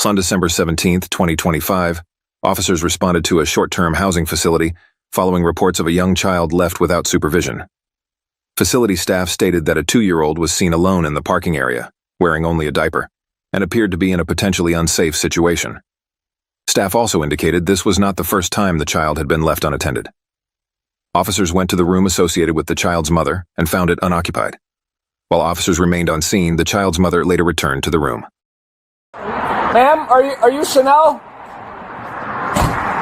On December 17, 2025, officers responded to a short-term housing facility following reports of a young child left without supervision. Facility staff stated that a 2-year-old was seen alone in the parking area, wearing only a diaper, and appeared to be in a potentially unsafe situation. Staff also indicated this was not the first time the child had been left unattended. Officers went to the room associated with the child's mother and found it unoccupied. While officers remained on scene, the child's mother later returned to the room. Ma'am, are you Chanel?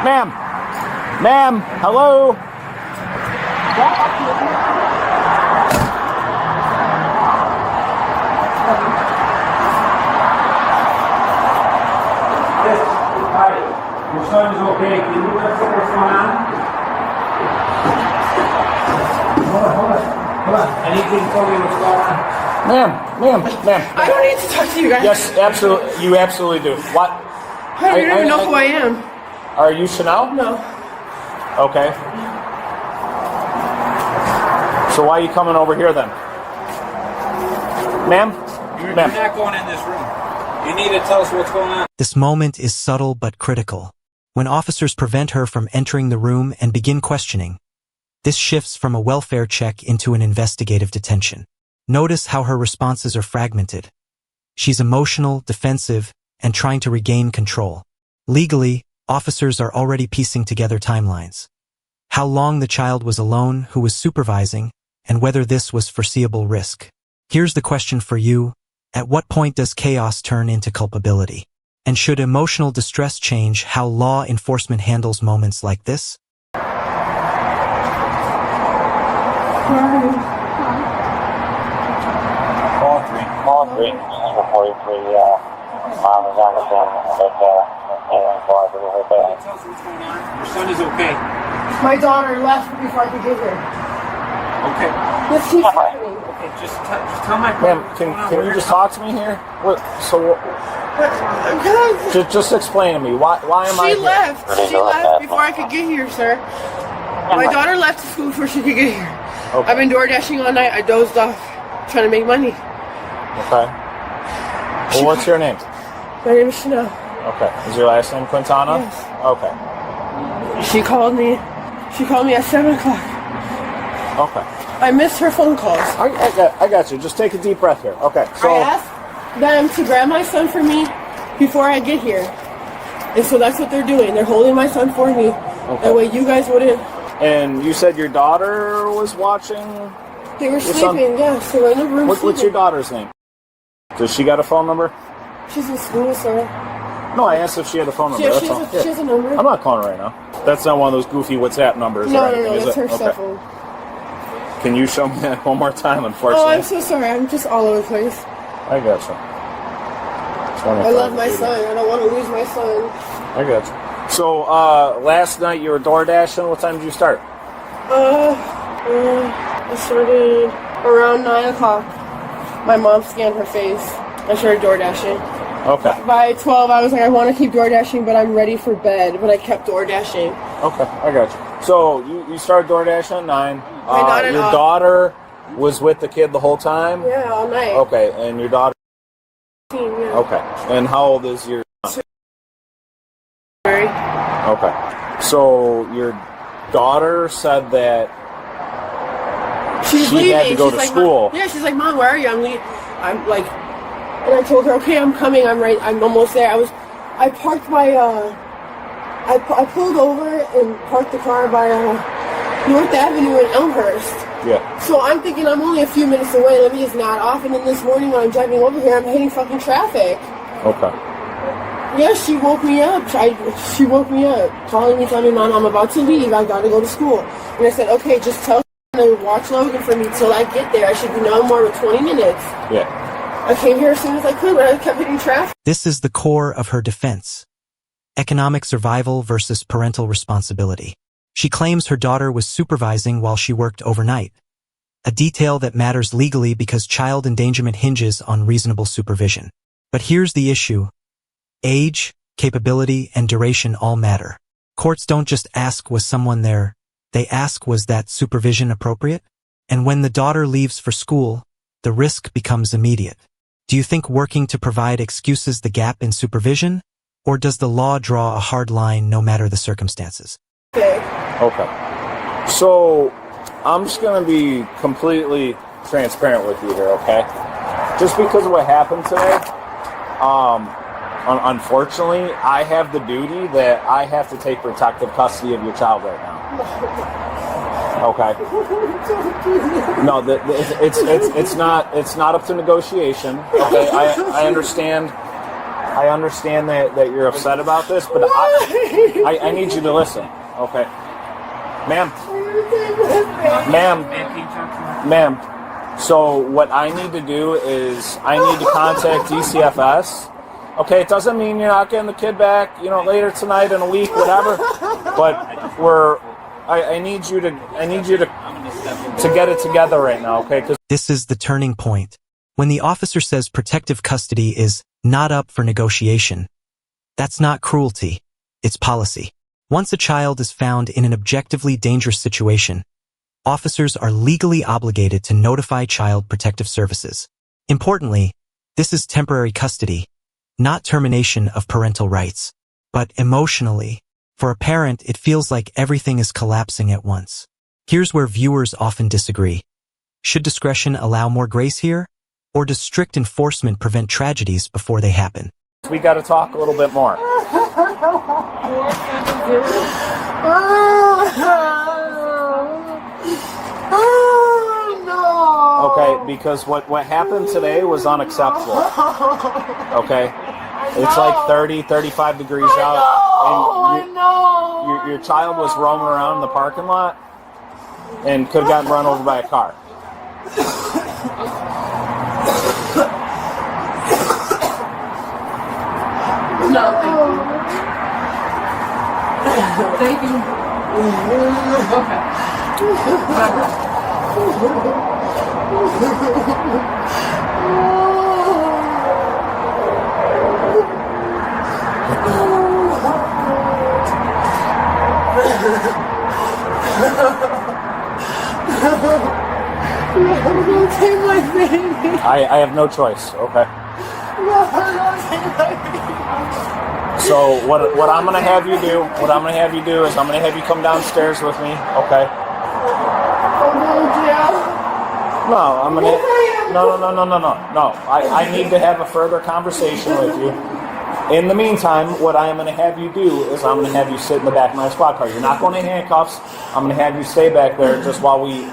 Ma'am, hello? Your son is okay. Can you let us know what's going on? Hold on. I need you to tell me what's going on. Ma'am. I don't need to talk to you guys. Yes, absolutely. You absolutely do. What? You don't even know who I am. Are you Chanel? No. Okay. So why are you coming over here then? Ma'am? You're not going in this room. You need to tell us what's going on. This moment is subtle but critical. When officers prevent her from entering the room and begin questioning, this shifts from a welfare check into an investigative detention. Notice how her responses are fragmented. She's emotional, defensive, and trying to regain control. Legally, officers are already piecing together timelines. How long the child was alone, who was supervising, and whether this was foreseeable risk. Here's the question for you. At what point does chaos turn into culpability? And should emotional distress change how law enforcement handles moments like this? Call 3 before you please, mom is on the phone, Tell us what's going on. Your son is okay. My daughter left before I could get here. Okay. This keeps happening. Okay, just tell my Ma'am, can you just talk to me here? Just explain to me. Why am I She here? left. She left before I could get here, sir. My daughter left to school before she could get here. Okay. I've been door dashing all night. I dozed off trying to make money. Okay. Well, what's your name? My name is Chanel. Okay. Is your last name Quintana? Yes. Okay. She called me at 7 o'clock. Okay. I missed her phone calls. I got you. Just take a deep breath here. Okay. So I asked them to grab my son for me before I get here. And so that's what they're doing. They're holding my son for me. Okay. That way you guys wouldn't. And you said your daughter was watching? They were Your son? sleeping, yes. They were in the room What's your sleeping. daughter's name? Does she got a phone number? She's in school, sir. No, I asked if she had a phone number. Yeah, That's she all. has a number. I'm not calling her right now. That's not one of those goofy WhatsApp numbers or No, anything, is that's it? her Okay. cell phone. Can you show me that one more time, Oh, unfortunately? I'm so sorry. I'm just all over the place. I got you. I love my son. I don't want to lose my son. I got you. So, last night you were door dashing. What time did you start? I started around 9 o'clock. My mom scanned her face. I started door dashing. Okay. By 12, I was like, I want to keep door dashing, but I'm ready for bed. But I kept door dashing. Okay, I got you. So, you started door dashing at 9. Your daughter- daughter was with the kid the whole time? Yeah, all night. Okay, and your daughter? 15, yeah. Okay. And how old is your son? Sorry. Okay. So, your daughter said that She's she leaving. had to go She's to like, school. Yeah, she's like, Mom, where are you? I'm like, and I told her, okay, I'm coming. I'm almost there. I parked by, I pulled over and parked the car by North Avenue in Elmhurst. Yeah. So I'm thinking I'm only a few minutes away. Let me just nod off. And then this morning when I'm driving over here, I'm hitting fucking traffic. Okay. Yeah, she woke me up. She woke me up, calling me, telling me, Mom, I'm about to leave. I gotta go to school. And I said, okay, just tell to watch Logan for me till I get there. I should be no more than 20 minutes. Yeah. I came here as soon as I could, but I kept hitting traffic. This is the core of her defense. Economic survival versus parental responsibility. She claims her daughter was supervising while she worked overnight, a detail that matters legally because child endangerment hinges on reasonable supervision. But here's the issue. Age, capability, and duration all matter. Courts don't just ask, was someone there? They ask, was that supervision appropriate? And when the daughter leaves for school, the risk becomes immediate. Do you think working to provide excuses the gap in supervision? Or does the law draw a hard line no matter the circumstances? Okay. So, I'm just going to be completely transparent with you here, okay? Just because of what happened today, unfortunately, I have the duty that I have to take protective custody of your child right now. Okay. No, it's not up to negotiation. Okay, I understand. I understand that you're upset about this, but I need you to listen. Okay, ma'am. So what I need to do is I need to contact DCFS. Okay, it doesn't mean you're not getting the kid back, later tonight, in a week, whatever. But I need you to get it together right now, okay? 'Cause this is the turning point. When the officer says protective custody is not up for negotiation, that's not cruelty, it's policy. Once a child is found in an objectively dangerous situation, officers are legally obligated to notify Child Protective Services. Importantly, this is temporary custody, not termination of parental rights. But emotionally, for a parent, it feels like everything is collapsing at once. Here's where viewers often disagree. Should discretion allow more grace here? Or does strict enforcement prevent tragedies before they happen? we got to talk a little bit more. Okay, because what happened today was unacceptable. Okay? It's like 30, 35 degrees out. And your child was roaming around in the parking lot and could have gotten run over by a car. No, thank you. Thank you. Take my baby. I have no choice, okay? So what I'm gonna have you do? Is I'm gonna have you come downstairs with me, okay? No, I'm gonna. No. I need to have a further conversation with you. In the meantime, what I am going to have you do is I'm going to have you sit in the back of my squad car. You're not going in handcuffs. I'm going to have you stay back there just while we.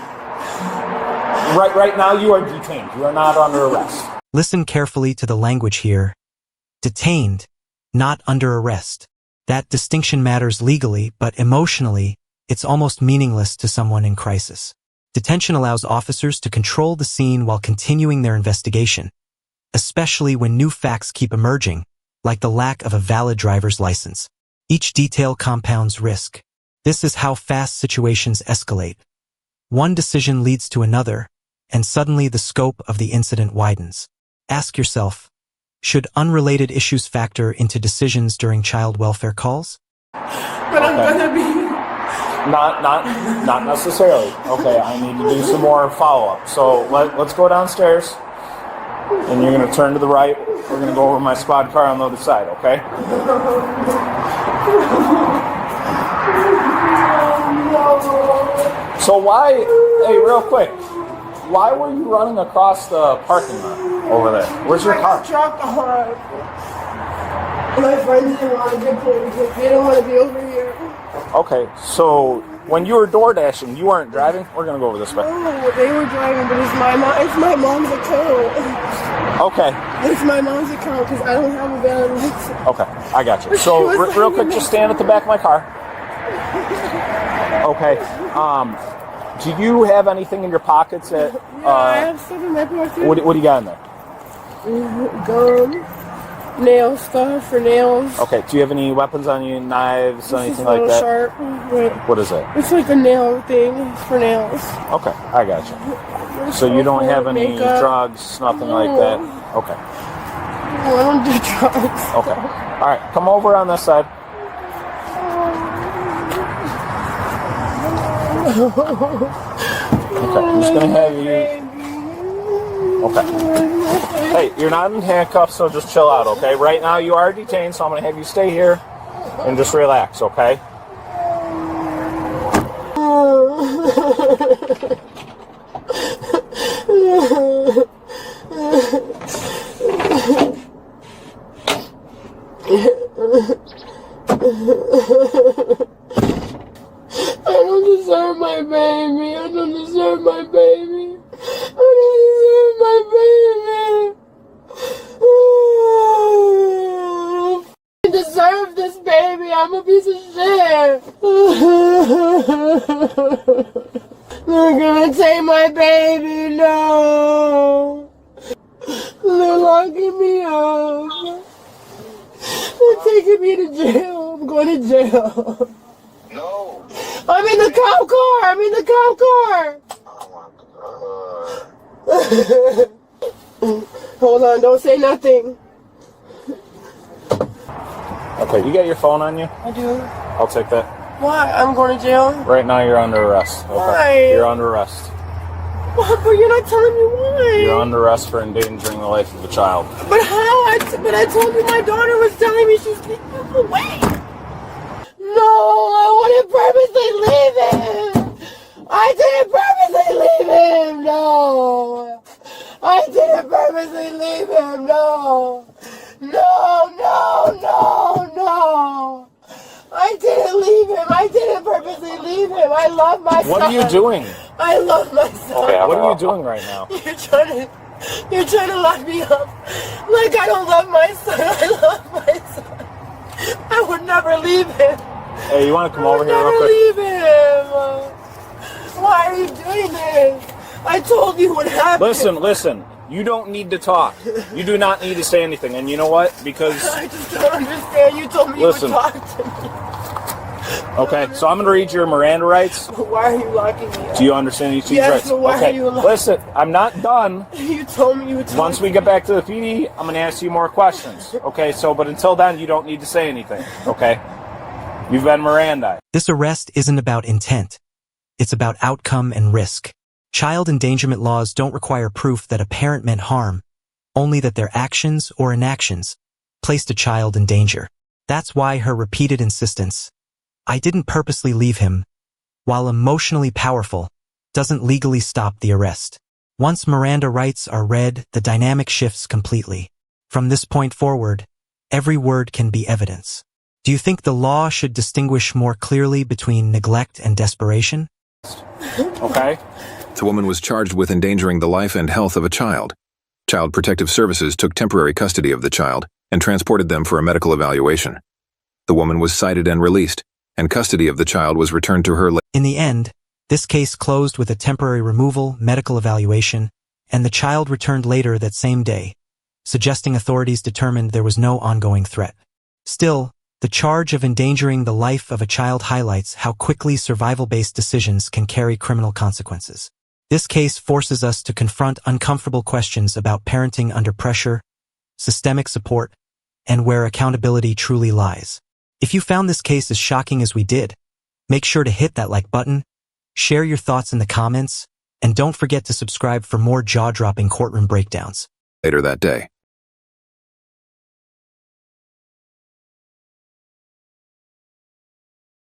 Right now, you are detained. You are not under arrest. Listen carefully to the language here. Detained, not under arrest. That distinction matters legally, but emotionally, it's almost meaningless to someone in crisis. Detention allows officers to control the scene while continuing their investigation, especially when new facts keep emerging, like the lack of a valid driver's license. Each detail compounds risk. This is how fast situations escalate. One decision leads to another, and suddenly the scope of the incident widens. Ask yourself, should unrelated issues factor into decisions during child welfare calls? But I'm gonna be... Not necessarily. Okay, I need to do some more follow-up. So let's go downstairs, and you're going to turn to the right. We're going to go over my squad car on the other side, okay? So real quick, why were you running across the parking lot over there? Where's your car? I dropped off. My friends didn't want to get there because they don't want to be over here. Okay, so when you were DoorDashing, you weren't driving? We're going to go over this way. No, they were driving, but it's my mom's account. Okay. It's my mom's account because I don't have a valid license. Okay, I got you. So real quick, just stand at the back of my car. Okay. Do you have anything in your pockets that... Yeah, I have stuff in my pocket. What do you got in there? Gum. Nail stuff for nails. Okay, do you have any weapons on you, knives, anything like that? Sharp. What is it? It's like a nail thing for nails. Okay, I got you. So you don't have any drugs, nothing like that? Okay. No, I don't do drugs. Okay. All right, come over on this side. Okay, I'm just going to have you... Okay. Hey, you're not in handcuffs, so just chill out, okay? Right now you are detained, so I'm going to have you stay here and just relax, okay? I don't deserve my baby. I don't deserve my baby. I don't deserve my baby. I deserve this baby. I'm a piece of shit. They're gonna take my baby. No. They're locking me up. They're taking me to jail. I'm going to jail. No. I'm in the cop car. I'm in the cop car. Hold on. Don't say nothing. Okay, you got your phone on you? I do. I'll take that. Why? I'm going to jail? Right now you're under arrest. Okay. Why? You're under arrest. What? But you're not telling me why. You're under arrest for endangering the life of a child. But how? But I told you my daughter was telling me she's taking him away. No, I wouldn't purposely leave him. I didn't purposely leave him. No. I didn't purposely leave him. No. No, no, no, no. I didn't leave him. I didn't purposely leave him. I love my son. What are you doing? I love my son. Okay, What are you doing right now? You're trying to lock me up. Like I don't love my son. I love my son. I would never leave him. Hey, you want to come over here real Never quick? leave him. Why are you doing this? I told you what happened. Listen. You don't need to talk. You do not need to say anything. And you know what? Because... I just don't understand. You told me Listen. you would talk to me. Okay, so I'm going to read your Miranda rights. Why are you locking me up? Do you understand these Yes, rights? but why okay, are you allowed- listen, I'm not done. You told me you would talk Once we get back to the PD, I'm going to ask you more questions. Okay, but until then, you don't need to say anything. Okay? You've been Miranda. This arrest isn't about intent. It's about outcome and risk. Child endangerment laws don't require proof that a parent meant harm, only that their actions or inactions placed a child in danger. That's why her repeated insistence, "I didn't purposely leave him," while emotionally powerful, doesn't legally stop the arrest. Once Miranda rights are read, the dynamic shifts completely. From this point forward, every word can be evidence. Do you think the law should distinguish more clearly between neglect and desperation? Okay? The woman was charged with endangering the life and health of a child. Child Protective Services took temporary custody of the child and transported them for a medical evaluation. The woman was cited and released, and custody of the child was returned to her. In the end, this case closed with a temporary removal, medical evaluation, and the child returned later that same day, suggesting authorities determined there was no ongoing threat. Still, the charge of endangering the life of a child highlights how quickly survival-based decisions can carry criminal consequences. This case forces us to confront uncomfortable questions about parenting under pressure, systemic support, and where accountability truly lies. If you found this case as shocking as we did, make sure to hit that like button, share your thoughts in the comments, and don't forget to subscribe for more jaw-dropping courtroom breakdowns. Later that day,